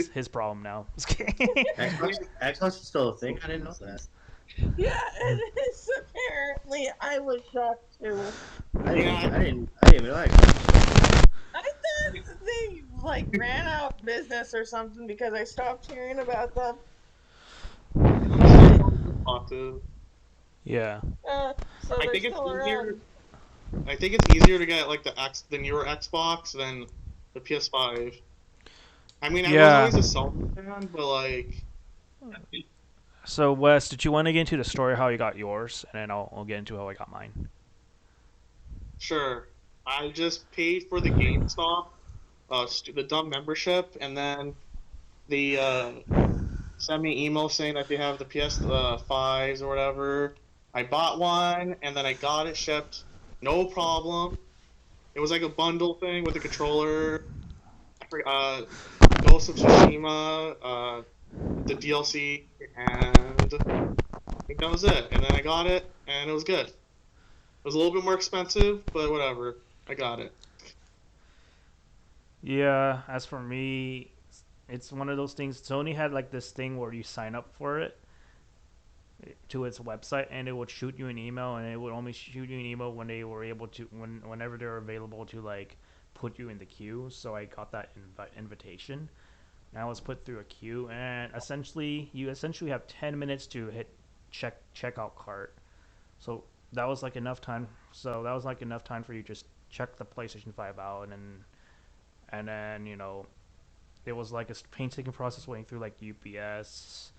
his problem now. Xbox is still a thing. I didn't know that. Yeah, it is apparently. I was shocked too. Yeah, I didn't even like Xbox. I thought they like ran out of business or something because I stopped hearing about them. But Xboxes. Yeah. so I they're think it's still easier. around. I think it's easier to get like the newer Xbox than the PS5. I mean, I was Yeah. always a Sony fan, but like, So Wes, did you want to get into the story of how you got yours, and then I'll get into how I got mine. sure, I just paid for the GameStop, the dumb membership, and then the sent me email saying that they have the PS fives or whatever. I bought one, and then I got it shipped, no problem. It was like a bundle thing with the controller, Ghost of Tsushima, the DLC, and I think that was it. And then I got it, and it was good. It was a little bit more expensive, but whatever. I got it. Yeah, as for me, it's one of those things. Sony had like this thing where you sign up for it to its website, and it would shoot you an email, and it would only shoot you an email when they were able to, whenever they were available to like put you in the queue. So I got that invitation. And I was put through a queue, and you essentially have 10 minutes to hit checkout cart. So that was like enough time. So that was like enough time for you to just check the PlayStation 5 out, and then it was like a painstaking process waiting through like UPS,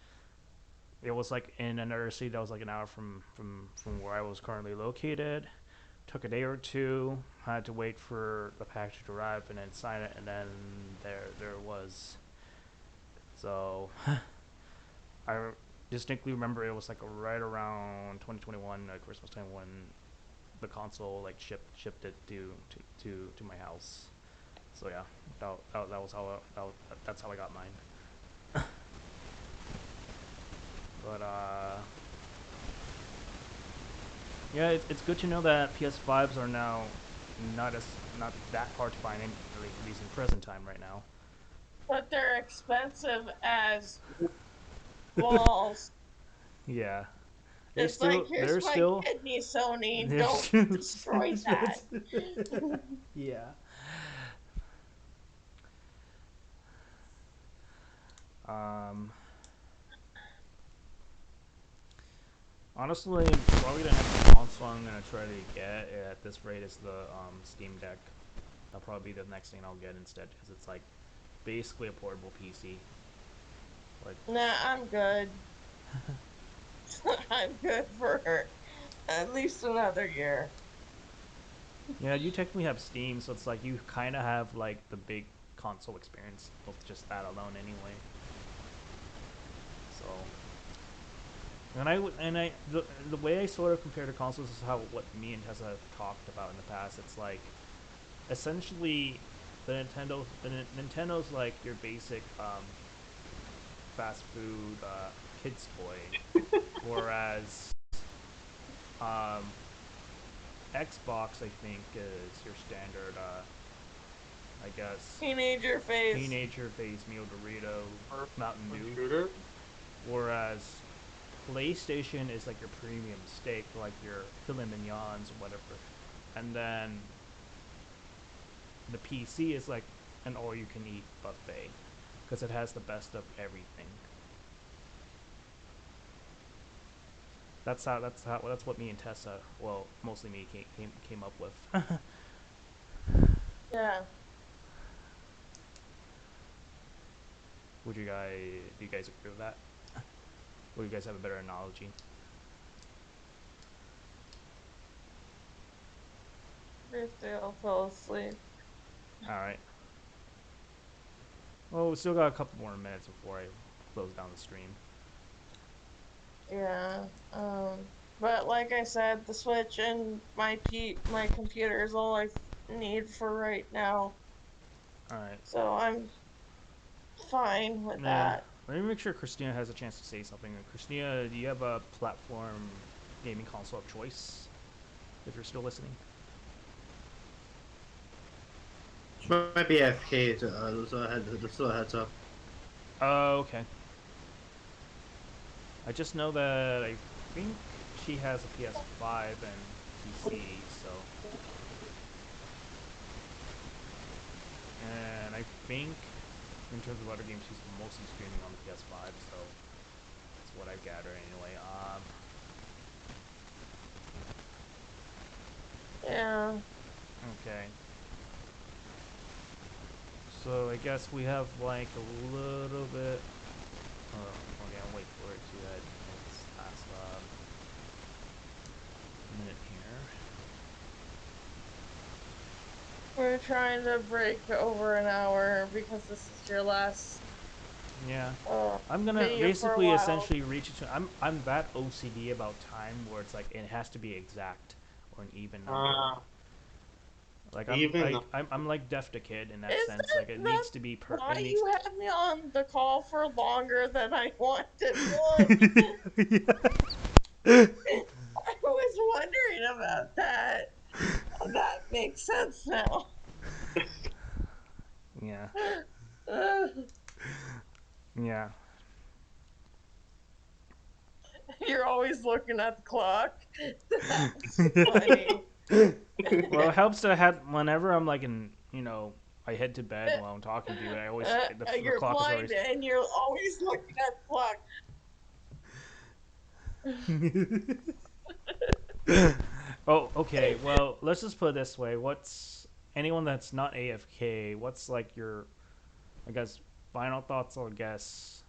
it was like in another city that was like an hour from where I was currently located. Took a day or two. Had to wait for the package to arrive and then sign it, and then there it was. So I distinctly remember it was like right around 2021 Christmas time when the console like shipped it to my house. So yeah, that was how that's how I got mine. But yeah, it's good to know that PS5s are now not as not that hard to find, at least in present time right now. But they're expensive as balls. Yeah, It's like, here's they're my still kidney, Sony. they're Don't still destroy that. expensive. Yeah. Um. Honestly, probably the next console I'm gonna try to get at this rate is the Steam Deck. That'll probably be the next thing I'll get instead, because it's like basically a portable PC. Like, Nah, I'm good. I'm good for at least another year. yeah, you technically have Steam, so it's like you kind of have like the big console experience with just that alone, anyway. So, the way I sort of compare to consoles is how what me and Tessa have talked about in the past. It's like essentially Nintendo's like your basic fast food kids toy, whereas um, Xbox I think is your standard I guess Teenager phase. teenager phase meal Dorito Or Mountain Dew, shooter. whereas PlayStation is like your premium steak, like your filet mignons or whatever, and then the PC is like an all-you-can-eat buffet because it has the best of everything. That's what me and Tessa, well, mostly me, came up with. Yeah. Would you guys do you guys agree with that? Or do you guys have a better analogy? Birthday, I'll fall asleep. All right. Well, we still got a couple more minutes before I close down the stream. Yeah. But like I said, the Switch and my computer is all I need for right now. All right. So I'm fine with Yeah. that. Let me make sure Christina has a chance to say something. Christina, do you have a platform gaming console of choice? If you're still listening. She might be AFK, so a heads up. Oh, okay. I just know that I think she has a PS5 and PC, so. And I think, in terms of other games, she's mostly streaming on the PS5, so that's what I gather anyway. Yeah. Okay. So I guess we have like a little bit. Okay, I'll wait for it to its last minute here. We're trying to break over an hour because this is your last Yeah. uh, I'm gonna video for a basically while. essentially reach it to. I'm that OCD about time where it's like it has to be exact or an even number. Like Even I'm like Def the Kid in that Is sense. Like it that needs to be why It needs. you had me on the call for longer than I wanted would? I was wondering about that. That makes sense now. Yeah. Uh, Yeah. you're always looking at the clock. That's funny. Well, it helps to have whenever I'm like in I head to bed while I'm talking to you. I always the You're clock is blind always. and you're always looking at the clock. Oh, okay. Well, let's just put it this way. What's anyone that's not AFK? What's like your, I guess, final thoughts? I guess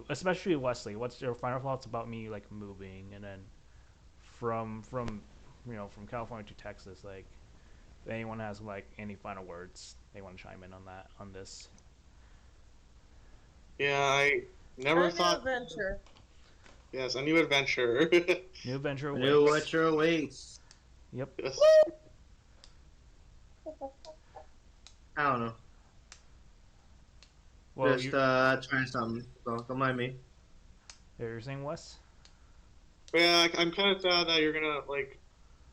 especially Wesley. What's your final thoughts about me like moving and then from from California to Texas? Like, if anyone has like any final words they want to chime in on this. Yeah, I never A new thought. adventure. Yes, a new adventure. New adventure I knew awaits. what your awaits. Yep. Yes. I don't know. Well, Just trying something. So don't mind me. you're saying Wes? Yeah, I'm kind of sad that you're gonna like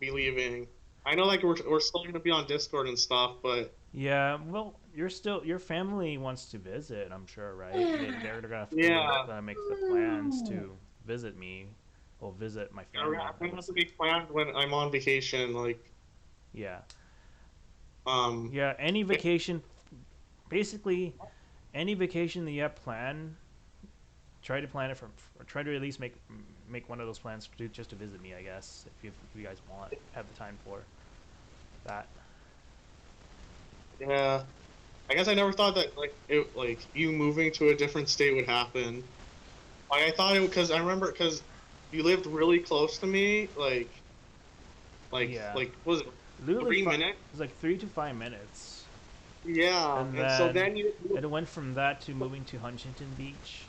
be leaving. I know like we're still gonna be on Discord and stuff, but Yeah. Well, your family wants to visit. I'm sure, right? They're gonna have to yeah, make the plans to visit me, or visit my family. I'm I gonna would have to say. make plans when I'm on vacation. Like, Yeah. um, Yeah. Any vacation, basically, any vacation that you have planned, try to plan it from, or try to at least make one of those plans to just to visit me. I guess if you guys have the time for that. yeah. I guess I never thought that like you moving to a different state would happen. Like I thought it because I remember because you lived really close to me, Yeah. what was it Literally, 3 minutes? it's like 3 to 5 minutes, Yeah, and and so then then you it went from that to moving to Huntington Beach,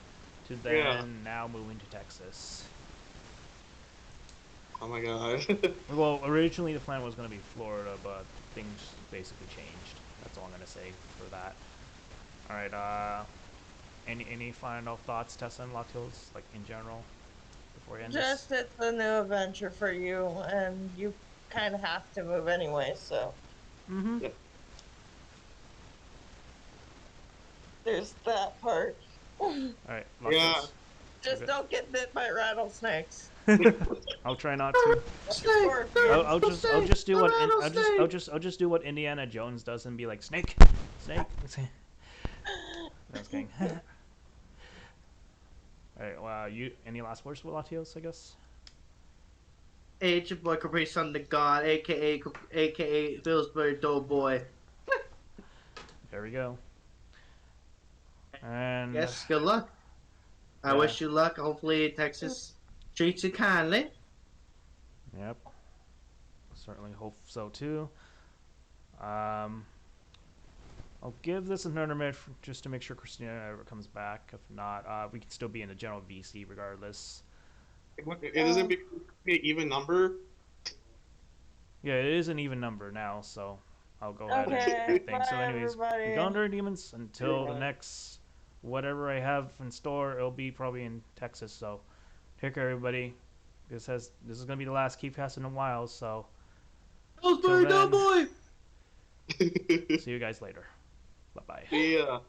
to yeah. then now moving to Texas. Oh my god. Well, originally the plan was going to be Florida, but things basically changed. That's all I'm going to say for that. All right. Any final thoughts, Tessa and Latios, like in general, before we end this? Just it's a new adventure for you, and you kind of have to move anyway. So Mm-hmm. Yeah. there's that part. All right, Yeah. Latios. Just don't get bit by rattlesnakes. I'll try not to. Scorpions. I'll just do what Banana I'll just do what Indiana Jones does and be like snake, snake. I was kidding. All right. Well, you any last words for Latios? I guess. Hey, it's your boy Capri Sun the God, aka Pillsbury Doughboy. There we go. And Yes, good luck. I yeah. wish you luck. Hopefully Texas treats you kindly. Yep. Certainly hope so too. Um, I'll give this another minute just to make sure Christina ever comes back. If not, we can still be in the general VC regardless. It doesn't be an even number. Yeah, it is an even number now, so I'll go ahead and Okay, end things. So, bye, anyways, everybody. Uganda Demons, until the next whatever I have in store, it'll be probably in Texas. So, take care, everybody. This is gonna be the last Kiefcast in a while. So, Pillsbury then- Doughboy! see you guys later. Bye bye. Yeah.